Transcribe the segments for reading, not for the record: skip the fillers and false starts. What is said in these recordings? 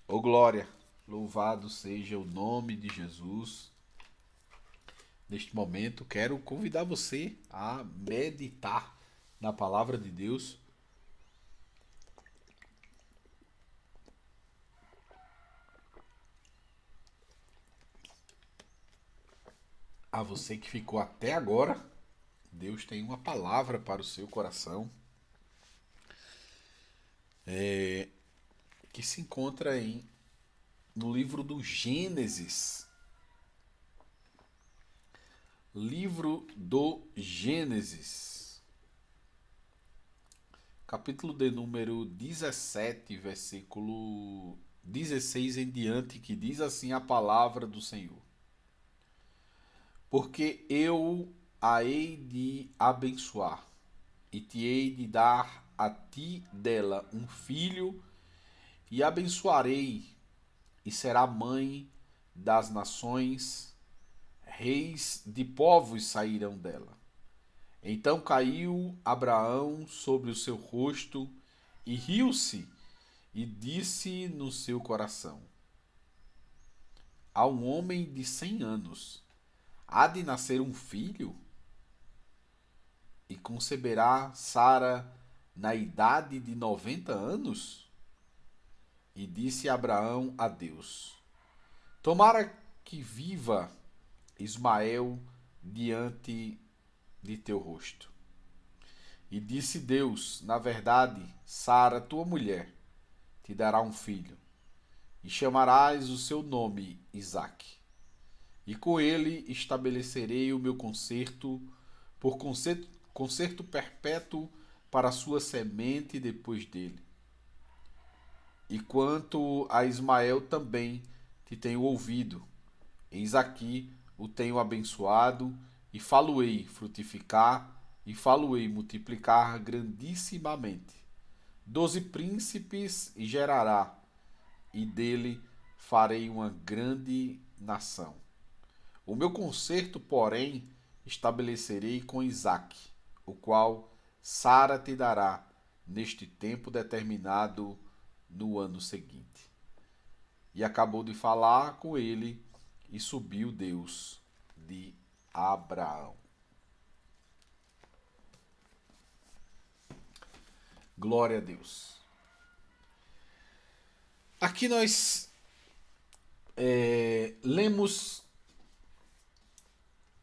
Ô glória, louvado seja o nome de Jesus. Neste momento, quero convidar você a meditar na palavra de Deus. A você que ficou até agora, Deus tem uma palavra para o seu coração, que se encontra no livro do Gênesis. Livro do Gênesis, capítulo de número 17, versículo 16 em diante, que diz assim a palavra do Senhor: Porque eu a hei de abençoar, e te hei de dar a ti dela um filho, e abençoarei, e será mãe das nações, reis de povos sairão dela. Então caiu Abraão sobre o seu rosto e riu-se, e disse no seu coração: A um homem de 100 anos há de nascer um filho? E conceberá Sara na idade de 90 anos? E disse Abraão a Deus: Tomara que viva Ismael diante de teu rosto. E disse Deus: Na verdade, Sara, tua mulher, te dará um filho, e chamarás o seu nome Isaque. E com ele estabelecerei o meu concerto, por concerto perpétuo para a sua semente depois dele. E quanto a Ismael também te tenho ouvido. Eis aqui o tenho abençoado, e falo-ei frutificar, e falo-ei multiplicar grandissimamente. 12 príncipes gerará, e dele farei uma grande nação. O meu concerto, porém, estabelecerei com Isaque, o qual Sara te dará neste tempo determinado no ano seguinte. E acabou de falar com ele, e subiu Deus de Abraão. Glória a Deus. Aqui nós lemos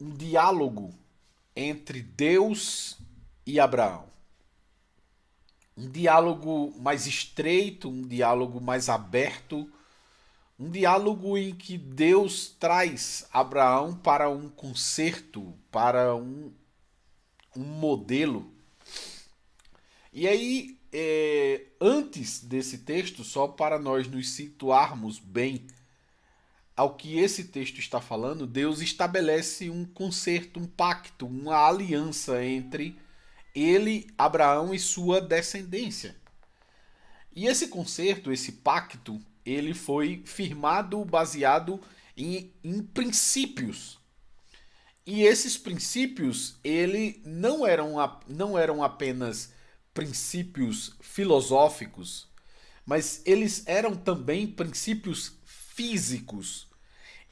um diálogo entre Deus e Abraão. Um diálogo mais estreito, um diálogo mais aberto, um diálogo em que Deus traz Abraão para um concerto, para um modelo. E aí, antes desse texto, só para nós nos situarmos bem ao que esse texto está falando, Deus estabelece um concerto, um pacto, uma aliança entre ele, Abraão e sua descendência. E esse concerto, esse pacto, ele foi firmado baseado em princípios. E esses princípios, ele não eram apenas princípios filosóficos, mas eles eram também princípios físicos.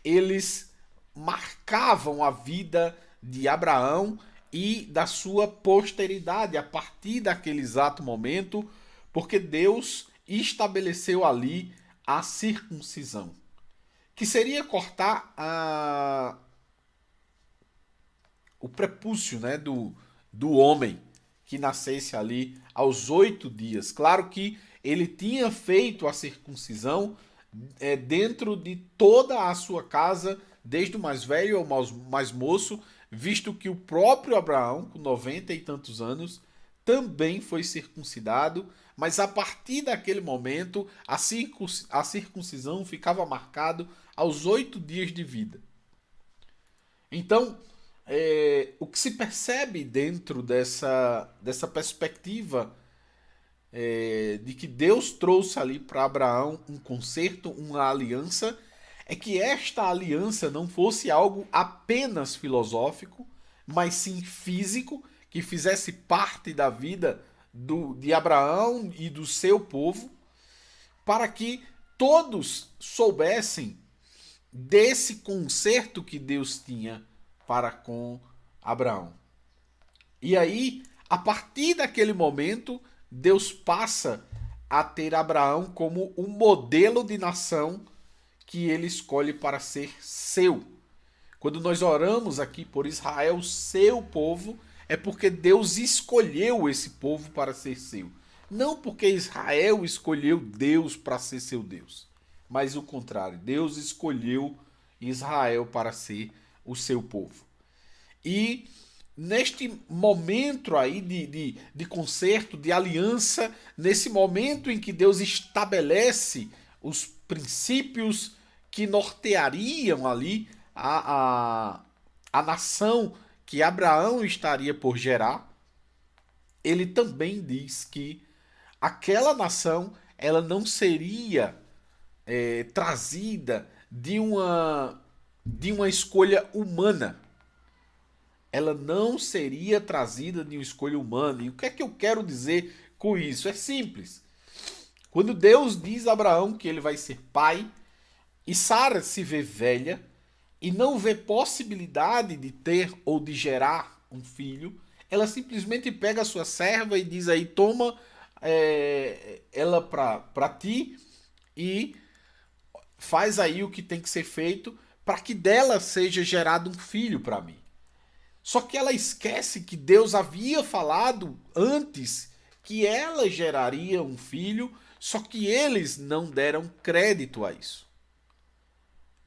Eles marcavam a vida de Abraão e da sua posteridade a partir daquele exato momento, porque Deus estabeleceu ali a circuncisão, que seria cortar o prepúcio, né, do homem que nascesse ali aos 8 dias. Claro que ele tinha feito a circuncisão dentro de toda a sua casa, desde o mais velho ao mais moço, visto que o próprio Abraão, com 90 e tantos anos, também foi circuncidado, mas a partir daquele momento a circuncisão ficava marcado aos 8 dias de vida. Então, o que se percebe dentro dessa perspectiva de que Deus trouxe ali para Abraão um concerto, uma aliança, é que esta aliança não fosse algo apenas filosófico, mas sim físico, que fizesse parte da vida de Abraão e do seu povo, para que todos soubessem desse concerto que Deus tinha para com Abraão. E aí, a partir daquele momento, Deus passa a ter Abraão como um modelo de nação que ele escolhe para ser seu. Quando nós oramos aqui por Israel, seu povo, é porque Deus escolheu esse povo para ser seu. Não porque Israel escolheu Deus para ser seu Deus, mas o contrário, Deus escolheu Israel para ser o seu povo. E neste momento aí de concerto, de aliança, nesse momento em que Deus estabelece os princípios que norteariam ali a nação que Abraão estaria por gerar, ele também diz que aquela nação ela não seria trazida de uma escolha humana. Ela não seria trazida de uma escolha humana. E o que é que eu quero dizer com isso? É simples. Quando Deus diz a Abraão que ele vai ser pai, e Sara se vê velha e não vê possibilidade de ter ou de gerar um filho, ela simplesmente pega a sua serva e diz aí, toma ela para ti e faz aí o que tem que ser feito para que dela seja gerado um filho para mim. Só que ela esquece que Deus havia falado antes que ela geraria um filho, só que eles não deram crédito a isso.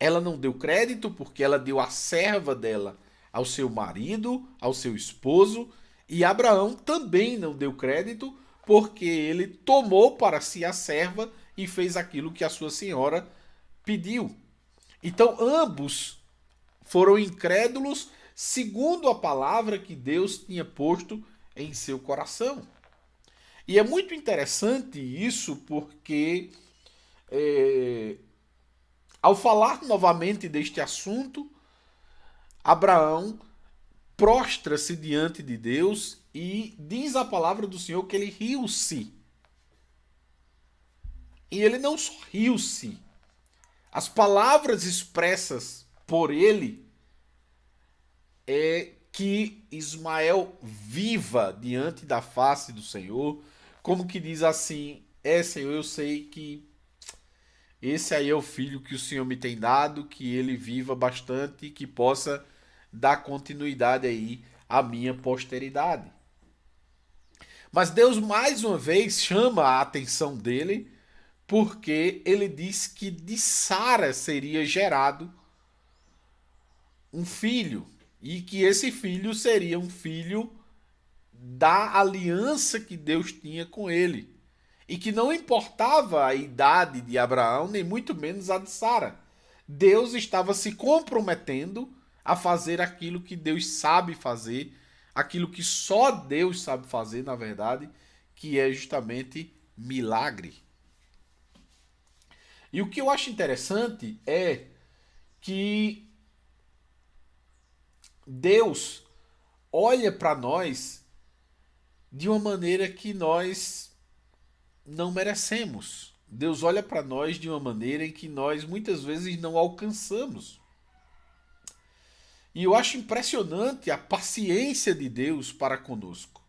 Ela não deu crédito porque ela deu a serva dela ao seu marido, ao seu esposo, e Abraão também não deu crédito porque ele tomou para si a serva e fez aquilo que a sua senhora pediu. Então ambos foram incrédulos segundo a palavra que Deus tinha posto em seu coração. E é muito interessante isso porque ao falar novamente deste assunto, Abraão prostra-se diante de Deus e diz a palavra do Senhor que ele riu-se. E ele não só riu-se. As palavras expressas por ele é que Ismael viva diante da face do Senhor, como que diz assim, Senhor, eu sei que esse aí é o filho que o Senhor me tem dado, que ele viva bastante e que possa dar continuidade aí à minha posteridade. Mas Deus mais uma vez chama a atenção dele, porque ele diz que de Sara seria gerado um filho, e que esse filho seria um filho da aliança que Deus tinha com ele. E que não importava a idade de Abraão, nem muito menos a de Sara. Deus estava se comprometendo a fazer aquilo que Deus sabe fazer, aquilo que só Deus sabe fazer, na verdade, que é justamente milagre. E o que eu acho interessante é que Deus olha para nós de uma maneira que nós não merecemos. Deus olha para nós de uma maneira em que nós muitas vezes não alcançamos. E eu acho impressionante a paciência de Deus para conosco.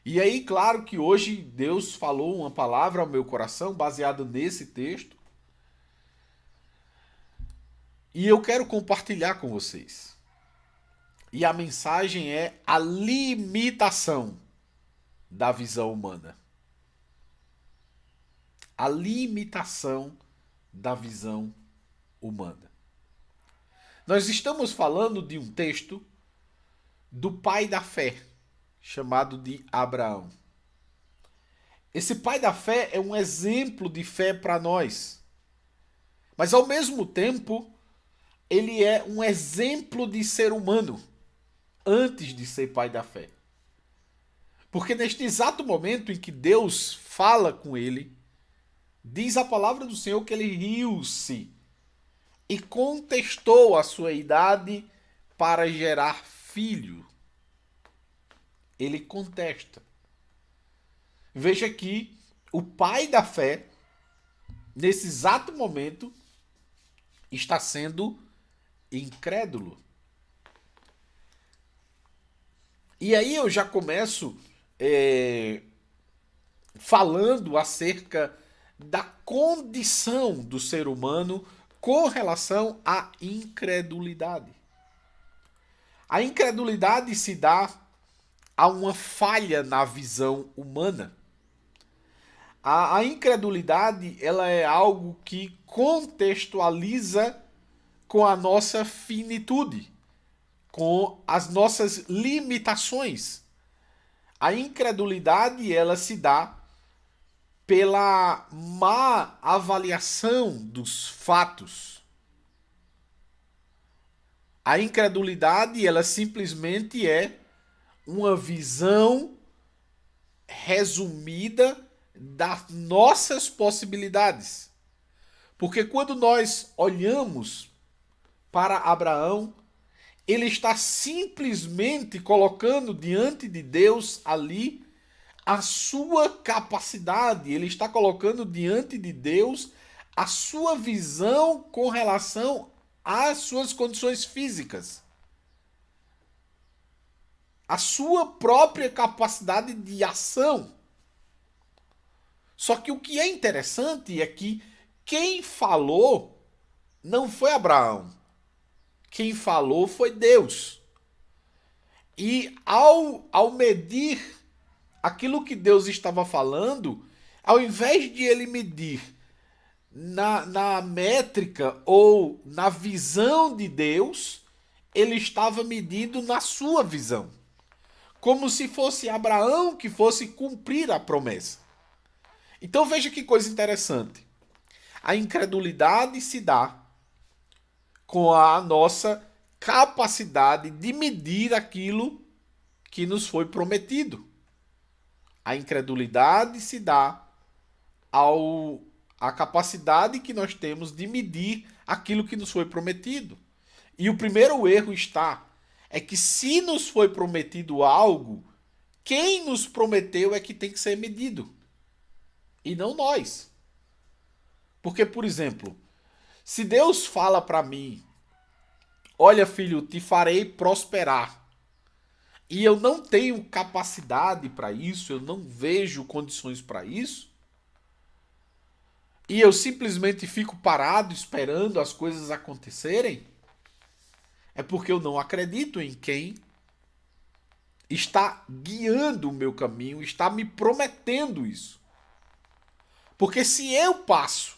E aí, claro que hoje Deus falou uma palavra ao meu coração baseada nesse texto. E eu quero compartilhar com vocês. E a mensagem é a limitação da visão humana. A limitação da visão humana. Nós estamos falando de um texto do pai da fé, chamado de Abraão. Esse pai da fé é um exemplo de fé para nós. Mas ao mesmo tempo, ele é um exemplo de ser humano antes de ser pai da fé. Porque neste exato momento em que Deus fala com ele, diz a palavra do Senhor que ele riu-se e contestou a sua idade para gerar filho. Ele contesta. Veja que o pai da fé nesse exato momento, está sendo incrédulo. E aí eu já começo falando acerca da condição do ser humano com relação à incredulidade. A incredulidade se dá a uma falha na visão humana. A incredulidade, ela é algo que contextualiza com a nossa finitude, com as nossas limitações. A incredulidade, ela se dá pela má avaliação dos fatos. A incredulidade, ela simplesmente é uma visão resumida das nossas possibilidades. Porque quando nós olhamos para Abraão, ele está simplesmente colocando diante de Deus ali a sua capacidade, ele está colocando diante de Deus a sua visão com relação às suas condições físicas. A sua própria capacidade de ação. Só que o que é interessante é que quem falou não foi Abraão. Quem falou foi Deus. E ao medir aquilo que Deus estava falando, ao invés de ele medir na métrica ou na visão de Deus, ele estava medindo na sua visão. Como se fosse Abraão que fosse cumprir a promessa. Então veja que coisa interessante. A incredulidade se dá com a nossa capacidade de medir aquilo que nos foi prometido. A incredulidade se dá à capacidade que nós temos de medir aquilo que nos foi prometido. E o primeiro erro é que se nos foi prometido algo, quem nos prometeu é que tem que ser medido. E não nós. Porque, por exemplo, se Deus fala para mim, olha filho, te farei prosperar, e eu não tenho capacidade para isso, eu não vejo condições para isso, e eu simplesmente fico parado esperando as coisas acontecerem, é porque eu não acredito em quem está guiando o meu caminho, está me prometendo isso. Porque se eu passo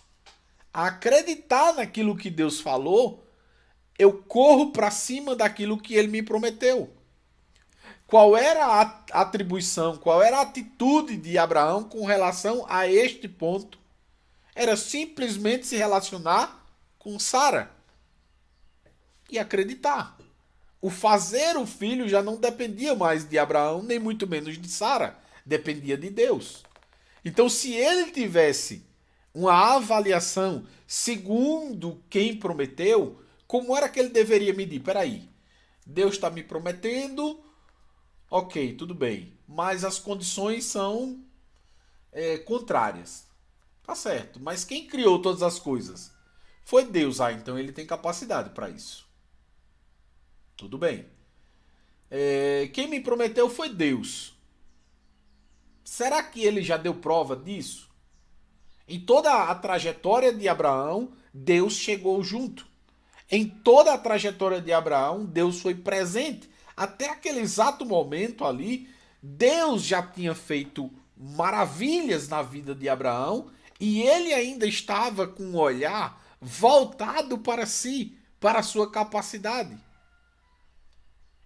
a acreditar naquilo que Deus falou, eu corro para cima daquilo que ele me prometeu. Qual era a atribuição, qual era a atitude de Abraão com relação a este ponto? Era simplesmente se relacionar com Sara e acreditar. O fazer o filho já não dependia mais de Abraão, nem muito menos de Sara. Dependia de Deus. Então, se ele tivesse uma avaliação segundo quem prometeu, como era que ele deveria medir? Peraí, Deus está me prometendo, ok, tudo bem, mas as condições são contrárias. Tá certo, mas quem criou todas as coisas? Foi Deus. Ah, então ele tem capacidade para isso. Tudo bem. Quem me prometeu foi Deus. Será que ele já deu prova disso? Em toda a trajetória de Abraão, Deus chegou junto. Em toda a trajetória de Abraão, Deus foi presente. Até aquele exato momento ali, Deus já tinha feito maravilhas na vida de Abraão e ele ainda estava com um olhar voltado para si, para a sua capacidade.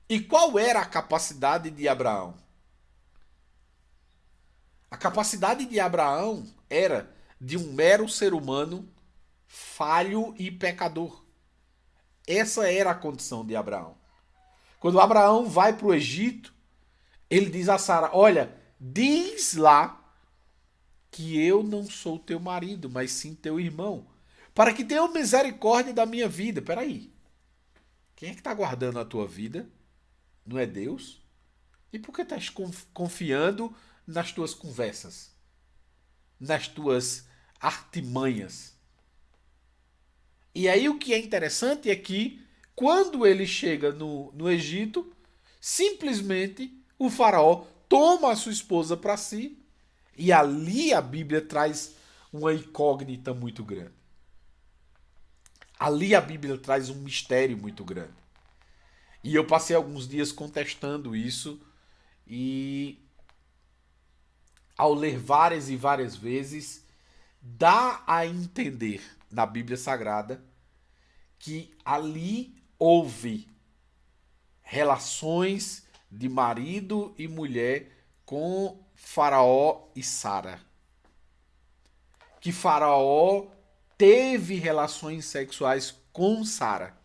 E qual era a capacidade de Abraão? A capacidade de Abraão era de um mero ser humano falho e pecador. Essa era a condição de Abraão. Quando Abraão vai para o Egito, ele diz a Sara, olha, diz lá que eu não sou teu marido, mas sim teu irmão, para que tenham misericórdia da minha vida. Peraí, quem é que está guardando a tua vida? Não é Deus? E por que estás confiando nas tuas conversas? Nas tuas artimanhas. E aí o que é interessante é que, quando ele chega no Egito, simplesmente o faraó toma a sua esposa para si, e ali a Bíblia traz uma incógnita muito grande. Ali a Bíblia traz um mistério muito grande. E eu passei alguns dias contestando isso, e ao ler várias e várias vezes, dá a entender na Bíblia Sagrada que ali houve relações de marido e mulher com Faraó e Sara. Que Faraó teve relações sexuais com Sara.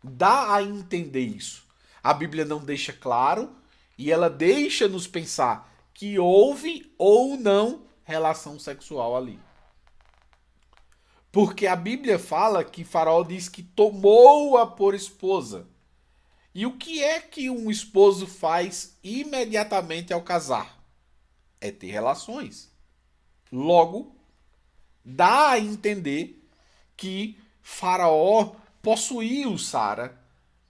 Dá a entender isso. A Bíblia não deixa claro, e ela deixa nos pensar que houve ou não relação sexual ali. Porque a Bíblia fala que Faraó diz que tomou-a por esposa. E o que é que um esposo faz imediatamente ao casar? É ter relações. Logo, dá a entender que Faraó possuiu Sara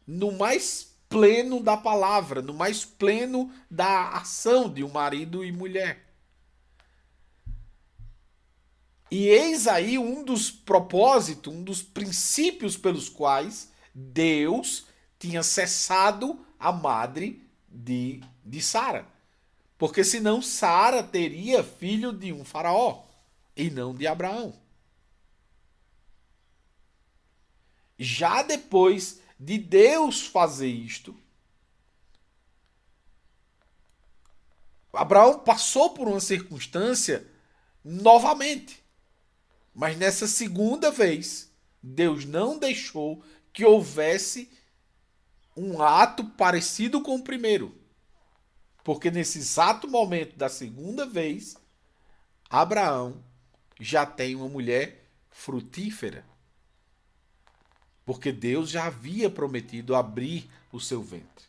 no mais pleno da palavra, no mais pleno da ação de um marido e mulher. E eis aí um dos propósitos, um dos princípios pelos quais Deus tinha cessado a madre de Sara. Porque senão Sara teria filho de um faraó e não de Abraão. Já depois de Deus fazer isto, Abraão passou por uma circunstância novamente. Mas nessa segunda vez, Deus não deixou que houvesse um ato parecido com o primeiro. Porque nesse exato momento da segunda vez, Abraão já tem uma mulher frutífera. Porque Deus já havia prometido abrir o seu ventre.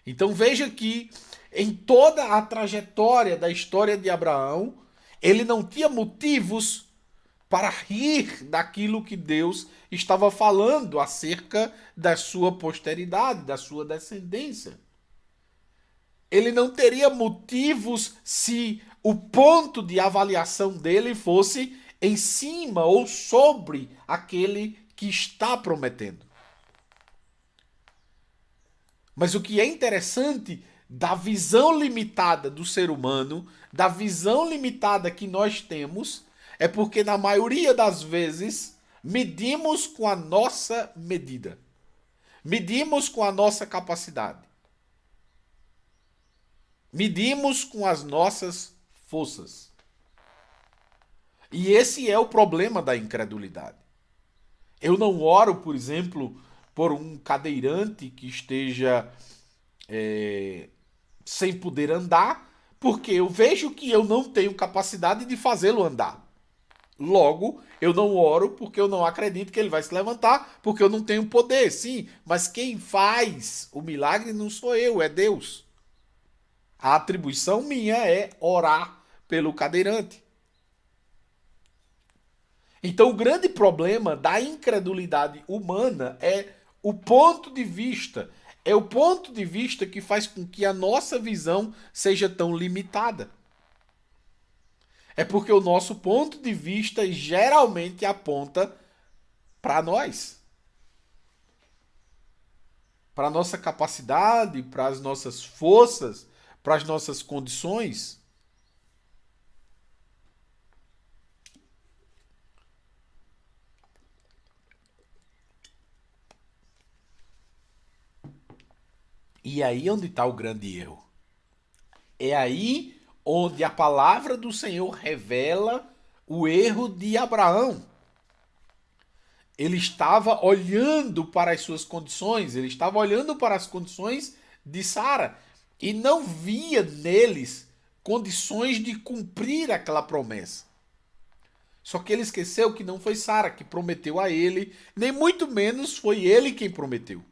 Então veja que em toda a trajetória da história de Abraão, ele não tinha motivos para rir daquilo que Deus estava falando acerca da sua posteridade, da sua descendência. Ele não teria motivos se o ponto de avaliação dele fosse em cima ou sobre aquele que está prometendo. Mas o que é interessante da visão limitada do ser humano, da visão limitada que nós temos, é porque na maioria das vezes medimos com a nossa medida. Medimos com a nossa capacidade. Medimos com as nossas forças. E esse é o problema da incredulidade. Eu não oro, por exemplo, por um cadeirante que esteja sem poder andar, porque eu vejo que eu não tenho capacidade de fazê-lo andar. Logo, eu não oro porque eu não acredito que ele vai se levantar, porque eu não tenho poder, sim. Mas quem faz o milagre não sou eu, é Deus. A atribuição minha é orar pelo cadeirante. Então, o grande problema da incredulidade humana é o ponto de vista. É o ponto de vista que faz com que a nossa visão seja tão limitada. É porque o nosso ponto de vista geralmente aponta para nós. Para a nossa capacidade, para as nossas forças, para as nossas condições. E aí onde está o grande erro. É aí onde a palavra do Senhor revela o erro de Abraão. Ele estava olhando para as suas condições, ele estava olhando para as condições de Sara e não via neles condições de cumprir aquela promessa. Só que ele esqueceu que não foi Sara que prometeu a ele, nem muito menos foi ele quem prometeu.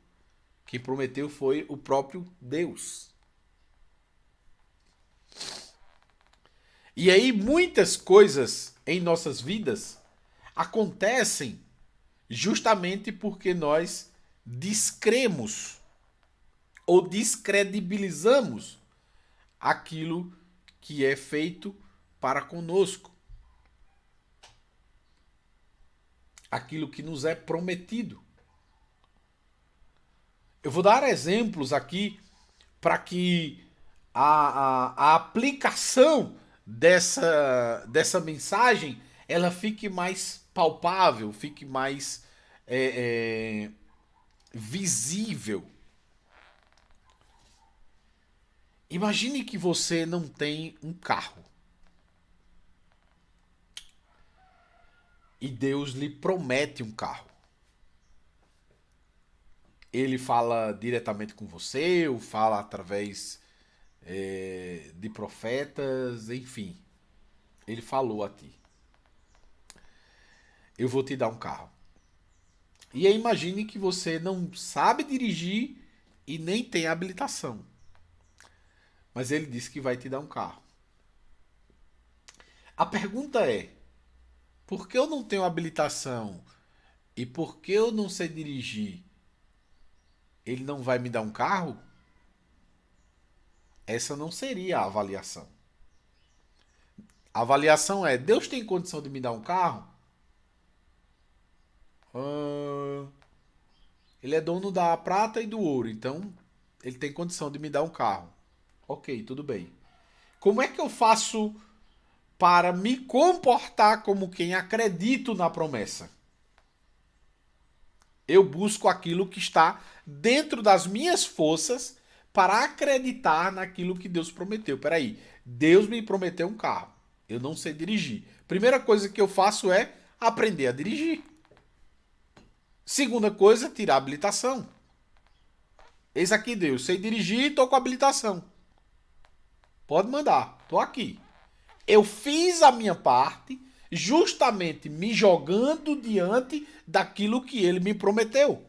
Quem prometeu foi o próprio Deus. E aí muitas coisas em nossas vidas acontecem justamente porque nós descremos ou descredibilizamos aquilo que é feito para conosco, aquilo que nos é prometido. Eu vou dar exemplos aqui para que a aplicação dessa mensagem ela fique mais palpável, fique mais visível. Imagine que você não tem um carro e Deus lhe promete um carro. Ele fala diretamente com você, ou fala através de profetas, enfim. Ele falou a ti. Eu vou te dar um carro. E aí imagine que você não sabe dirigir e nem tem habilitação. Mas ele disse que vai te dar um carro. A pergunta é: por que eu não tenho habilitação e por que eu não sei dirigir? Ele não vai me dar um carro? Essa não seria a avaliação. A avaliação é: Deus tem condição de me dar um carro? Ele é dono da prata e do ouro, então ele tem condição de me dar um carro. Ok, tudo bem. Como é que eu faço para me comportar como quem acredita na promessa? Eu busco aquilo que está dentro das minhas forças para acreditar naquilo que Deus prometeu. Peraí, Deus me prometeu um carro. Eu não sei dirigir. Primeira coisa que eu faço é aprender a dirigir. Segunda coisa, tirar a habilitação. Eis aqui Deus, sei dirigir e estou com habilitação. Pode mandar, estou aqui. Eu fiz a minha parte justamente me jogando diante daquilo que ele me prometeu.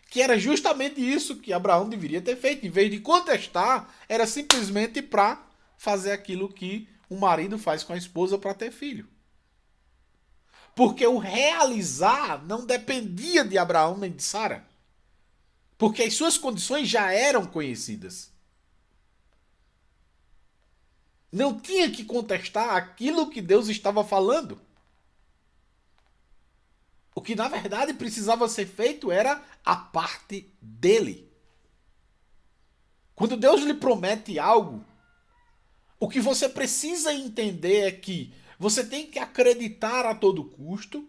Que era justamente isso que Abraão deveria ter feito. Em vez de contestar, era simplesmente para fazer aquilo que um marido faz com a esposa para ter filho. Porque o realizar não dependia de Abraão nem de Sara. Porque as suas condições já eram conhecidas. Não tinha que contestar aquilo que Deus estava falando. O que na verdade precisava ser feito era a parte dele. Quando Deus lhe promete algo, o que você precisa entender é que você tem que acreditar a todo custo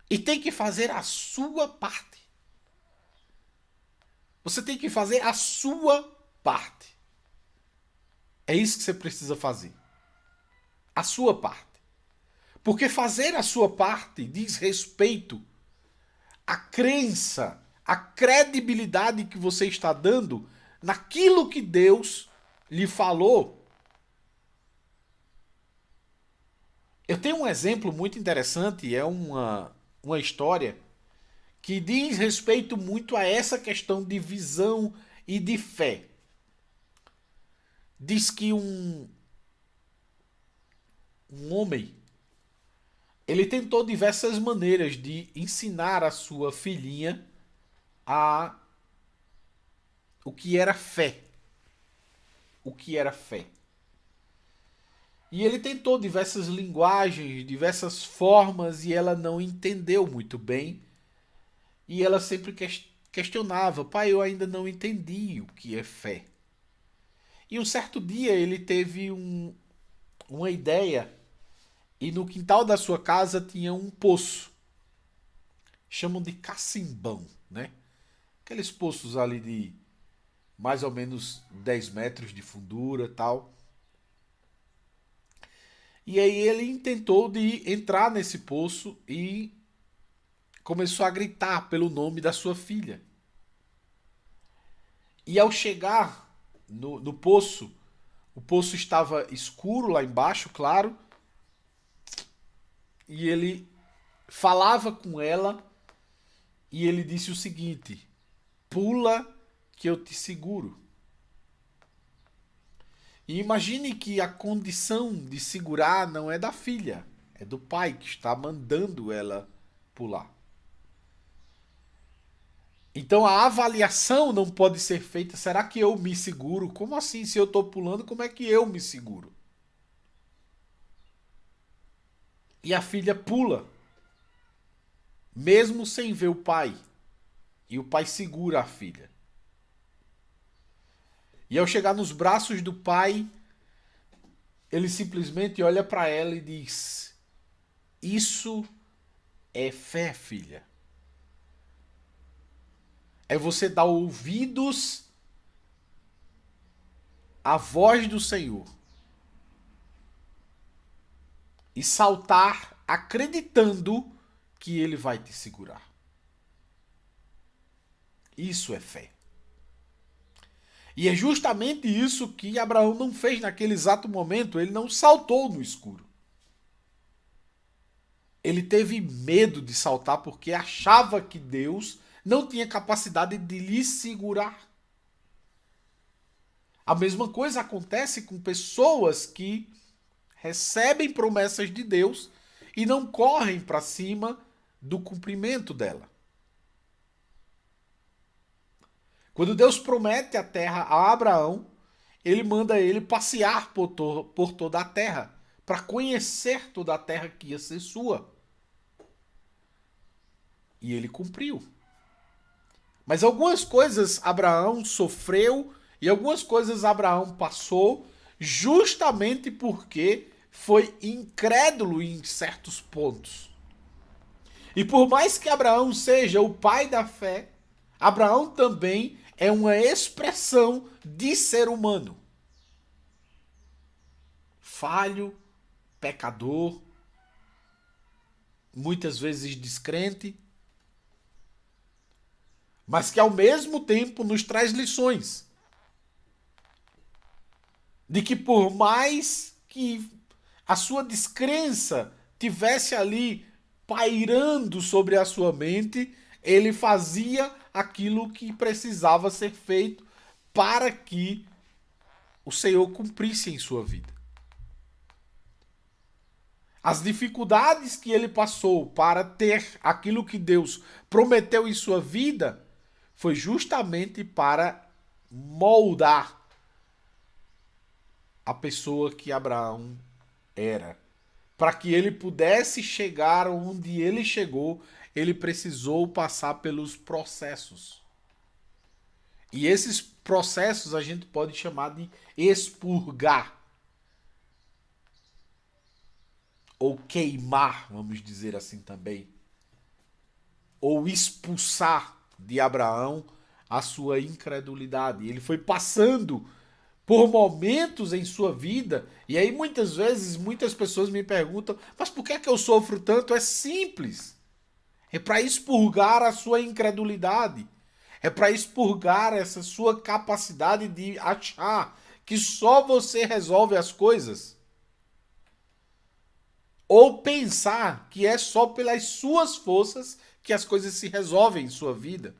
e tem que fazer a sua parte. Você tem que fazer a sua parte. É isso que você precisa fazer. A sua parte. Porque fazer a sua parte diz respeito à crença, à credibilidade que você está dando naquilo que Deus lhe falou. Eu tenho um exemplo muito interessante, é uma história que diz respeito muito a essa questão de visão e de fé. Diz que um homem, ele tentou diversas maneiras de ensinar a sua filhinha a o que era fé. O que era fé. E ele tentou diversas linguagens, diversas formas, e ela não entendeu muito bem. E ela sempre questionava: pai, eu ainda não entendi o que é fé. E um certo dia ele teve uma ideia, e no quintal da sua casa tinha um poço. Chamam de cacimbão, né? Aqueles poços ali de mais ou menos 10 metros de fundura, tal. E aí ele tentou de entrar nesse poço e começou a gritar pelo nome da sua filha. E ao chegar no poço, o poço estava escuro lá embaixo, claro, e ele falava com ela e ele disse o seguinte: pula que eu te seguro. E imagine que a condição de segurar não é da filha, é do pai que está mandando ela pular. Então a avaliação não pode ser feita. Será que eu me seguro? Como assim? Se eu estou pulando, como é que eu me seguro? E a filha pula, mesmo sem ver o pai. E o pai segura a filha. E ao chegar nos braços do pai, ele simplesmente olha para ela e diz: Isso é fé, filha. É você dar ouvidos à voz do Senhor e saltar acreditando que Ele vai te segurar. Isso é fé. E é justamente isso que Abraão não fez naquele exato momento. Ele não saltou no escuro. Ele teve medo de saltar porque achava que Deus não tinha capacidade de lhe segurar. A mesma coisa acontece com pessoas que recebem promessas de Deus e não correm para cima do cumprimento dela. Quando Deus promete a terra a Abraão, ele manda ele passear por toda a terra, para conhecer toda a terra que ia ser sua. E ele cumpriu. Mas algumas coisas Abraão sofreu e algumas coisas Abraão passou justamente porque foi incrédulo em certos pontos. E por mais que Abraão seja o pai da fé, Abraão também é uma expressão de ser humano. Falho, pecador, muitas vezes descrente, mas que ao mesmo tempo nos traz lições. De que por mais que a sua descrença tivesse ali pairando sobre a sua mente, ele fazia aquilo que precisava ser feito para que o Senhor cumprisse em sua vida. As dificuldades que ele passou para ter aquilo que Deus prometeu em sua vida foi justamente para moldar a pessoa que Abraão era. Para que ele pudesse chegar onde ele chegou, ele precisou passar pelos processos. E esses processos a gente pode chamar de expurgar. Ou queimar, vamos dizer assim também. Ou expulsar de Abraão a sua incredulidade. Ele foi passando por momentos em sua vida, e aí muitas vezes muitas pessoas me perguntam, mas por que é que eu sofro tanto? É simples. É para expurgar a sua incredulidade. É para expurgar essa sua capacidade de achar que só você resolve as coisas. Ou pensar que é só pelas suas forças que as coisas se resolvem em sua vida.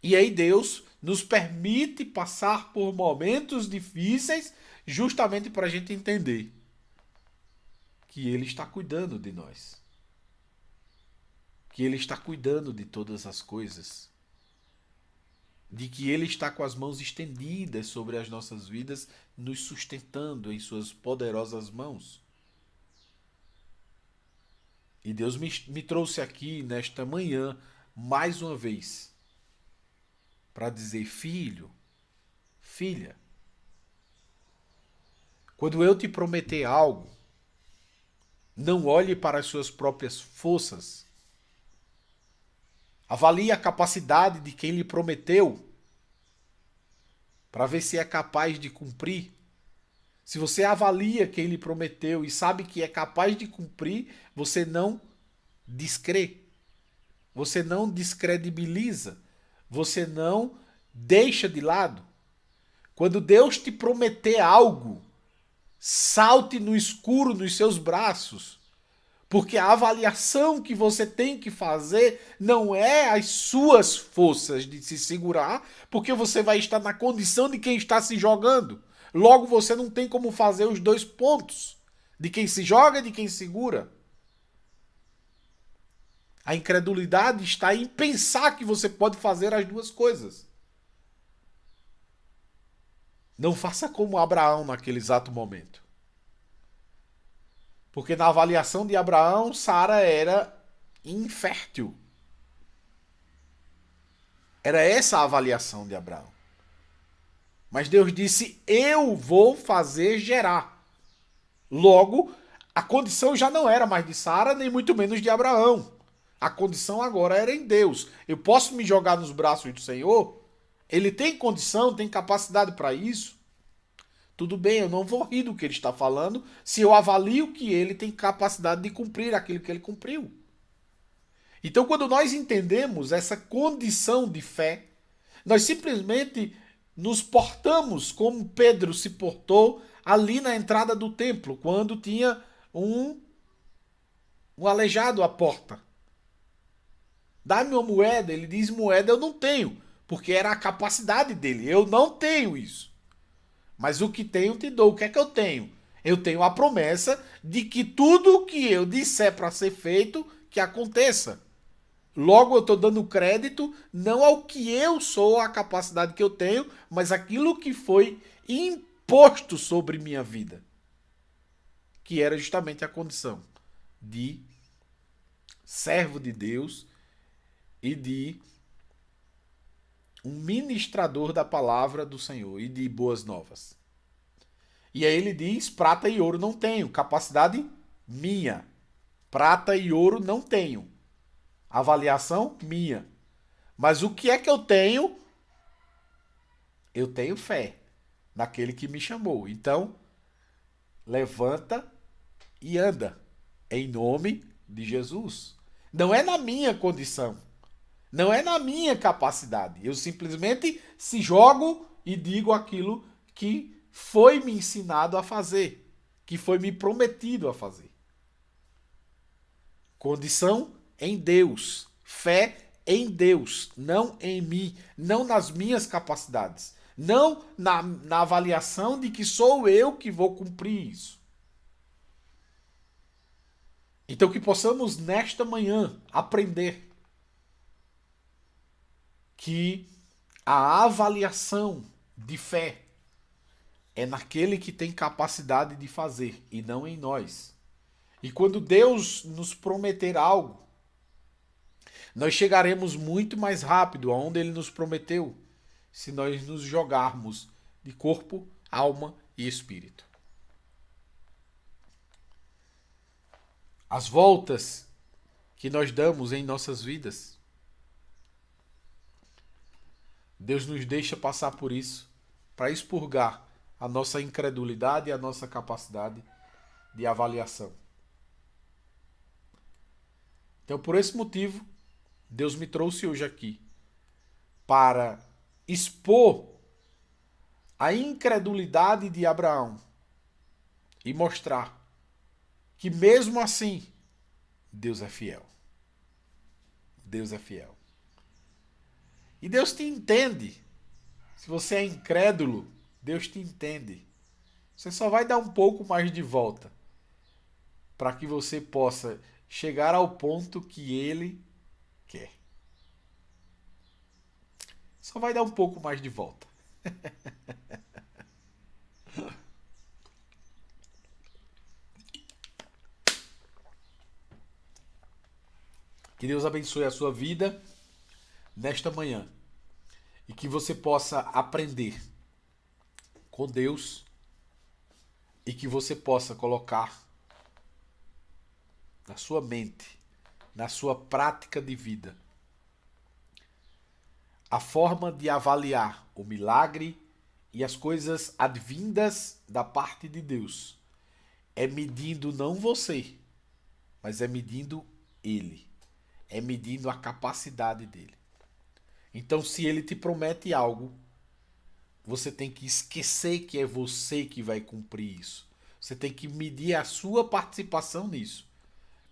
E aí Deus nos permite passar por momentos difíceis justamente para a gente entender que Ele está cuidando de nós. Que Ele está cuidando de todas as coisas. De que Ele está com as mãos estendidas sobre as nossas vidas, nos sustentando em suas poderosas mãos. E Deus me trouxe aqui nesta manhã, mais uma vez, para dizer, filho, filha, quando eu te prometer algo, não olhe para as suas próprias forças. Avalie a capacidade de quem lhe prometeu, para ver se é capaz de cumprir. Se você avalia quem lhe prometeu e sabe que é capaz de cumprir, você não descrê. Você não descredibiliza. Você não deixa de lado. Quando Deus te prometer algo, salte no escuro nos seus braços. Porque a avaliação que você tem que fazer não é as suas forças de se segurar, porque você vai estar na condição de quem está se jogando. Logo, você não tem como fazer os dois pontos, de quem se joga e de quem segura. A incredulidade está em pensar que você pode fazer as duas coisas. Não faça como Abraão naquele exato momento. Porque na avaliação de Abraão, Sara era infértil. Era essa a avaliação de Abraão. Mas Deus disse: eu vou fazer gerar. Logo, a condição já não era mais de Sara, nem muito menos de Abraão. A condição agora era em Deus. Eu posso me jogar nos braços do Senhor? Ele tem condição, tem capacidade para isso? Tudo bem, eu não vou rir do que ele está falando se eu avalio que ele tem capacidade de cumprir aquilo que ele cumpriu. Então, quando nós entendemos essa condição de fé, nós simplesmente nos portamos como Pedro se portou ali na entrada do templo, quando tinha um aleijado à porta. Dá-me uma moeda, ele diz: moeda eu não tenho, porque era a capacidade dele. Eu não tenho isso. Mas o que tenho te dou. O que é que eu tenho? Eu tenho a promessa de que tudo o que eu disser para ser feito, que aconteça. Logo, eu estou dando crédito não ao que eu sou, a capacidade que eu tenho, mas aquilo que foi imposto sobre minha vida. Que era justamente a condição de servo de Deus e de um ministrador da palavra do Senhor e de boas novas. E aí ele diz: prata e ouro não tenho, capacidade minha. Prata e ouro não tenho. Avaliação minha. Mas o que é que eu tenho? Eu tenho fé naquele que me chamou. Então, levanta e anda em nome de Jesus. Não é na minha condição. Não é na minha capacidade. Eu simplesmente se jogo e digo aquilo que foi me ensinado a fazer, que foi me prometido a fazer. Condição em Deus. Fé em Deus, não em mim, não nas minhas capacidades, não na avaliação de que sou eu que vou cumprir isso. Então que possamos nesta manhã aprender que a avaliação de fé é naquele que tem capacidade de fazer e não em nós. E quando Deus nos prometer algo, nós chegaremos muito mais rápido aonde Ele nos prometeu, se nós nos jogarmos de corpo, alma e espírito. As voltas que nós damos em nossas vidas, Deus nos deixa passar por isso para expurgar a nossa incredulidade e a nossa capacidade de avaliação. Então, por esse motivo, Deus me trouxe hoje aqui para expor a incredulidade de Abraão e mostrar que mesmo assim, Deus é fiel. Deus é fiel. E Deus te entende. Se você é incrédulo, Deus te entende. Você só vai dar um pouco mais de volta para que você possa chegar ao ponto que Ele quer. Só vai dar um pouco mais de volta. Que Deus abençoe a sua vida nesta manhã e que você possa aprender com Deus e que você possa colocar na sua mente, na sua prática de vida, a forma de avaliar o milagre e as coisas advindas da parte de Deus. É medindo não você, mas é medindo Ele. É medindo a capacidade dele. Então, se ele te promete algo, você tem que esquecer que é você que vai cumprir isso. Você tem que medir a sua participação nisso.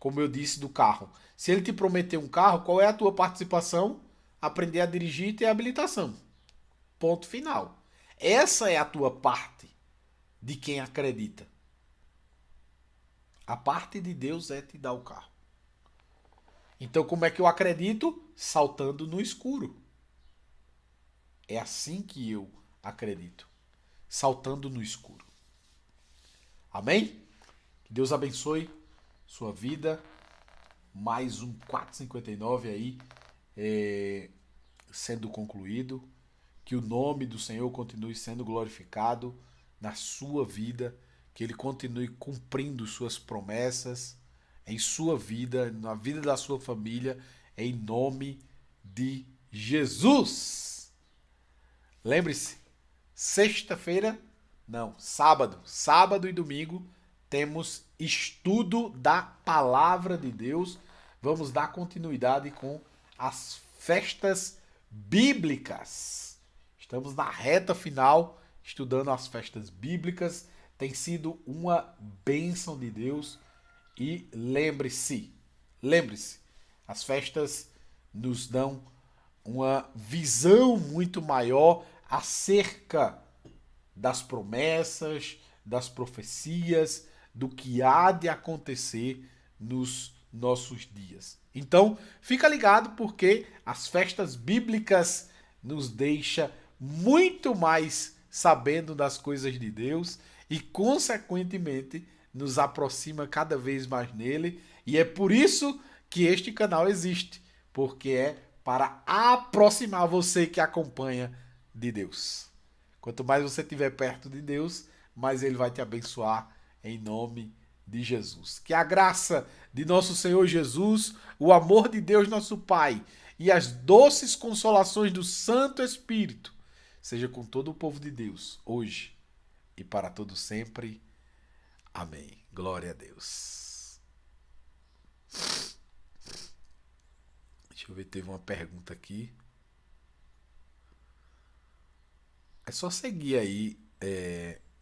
como eu disse, do carro. Se ele te prometer um carro, qual é a tua participação? Aprender a dirigir e ter habilitação. Ponto final. Essa é a tua parte de quem acredita. A parte de Deus é te dar o carro. Então, como é que eu acredito? Saltando no escuro. É assim que eu acredito. Saltando no escuro. Amém? Que Deus abençoe sua vida. Mais um 459 aí sendo concluído. Que o nome do Senhor continue sendo glorificado na sua vida. Que Ele continue cumprindo suas promessas em sua vida, na vida da sua família, em nome de Jesus. Lembre-se, sexta-feira, não, sábado e domingo, temos estudo da palavra de Deus. Vamos dar continuidade com as festas bíblicas. Estamos na reta final, estudando as festas bíblicas. Tem sido uma bênção de Deus. E lembre-se, as festas nos dão uma visão muito maior acerca das promessas, das profecias, do que há de acontecer nos nossos dias. Então, fica ligado porque as festas bíblicas nos deixam muito mais sabendo das coisas de Deus e, consequentemente, nos aproxima cada vez mais nele. E é por isso que este canal existe, porque é para aproximar você que acompanha de Deus. Quanto mais você estiver perto de Deus, mais Ele vai te abençoar em nome de Jesus. Que a graça de nosso Senhor Jesus, o amor de Deus nosso Pai e as doces consolações do Santo Espírito seja com todo o povo de Deus, hoje e para todo sempre. Amém. Glória a Deus. Deixa eu ver, teve uma pergunta aqui. É só seguir aí.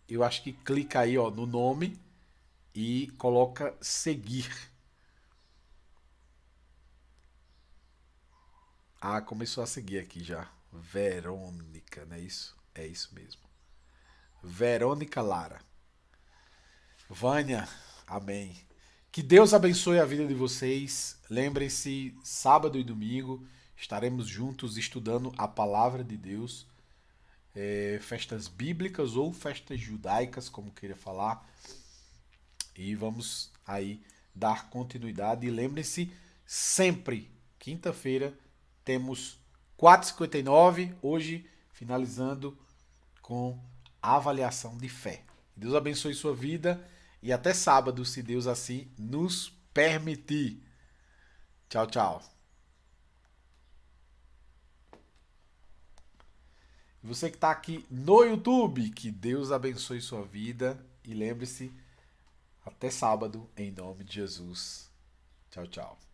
Eu acho que clica aí no nome e coloca seguir. Ah, começou a seguir aqui já. Verônica, não é isso? É isso mesmo. Verônica Lara. Vânia, amém. Que Deus abençoe a vida de vocês. Lembrem-se, sábado e domingo estaremos juntos estudando a palavra de Deus. Festas bíblicas ou festas judaicas, como queira falar. E vamos aí dar continuidade. E lembrem-se, sempre, quinta-feira, temos 4h59, hoje finalizando com a avaliação de fé. Deus abençoe sua vida e até sábado, se Deus assim nos permitir. Tchau, tchau. Você que está aqui no YouTube, que Deus abençoe sua vida e lembre-se, até sábado, em nome de Jesus. Tchau, tchau.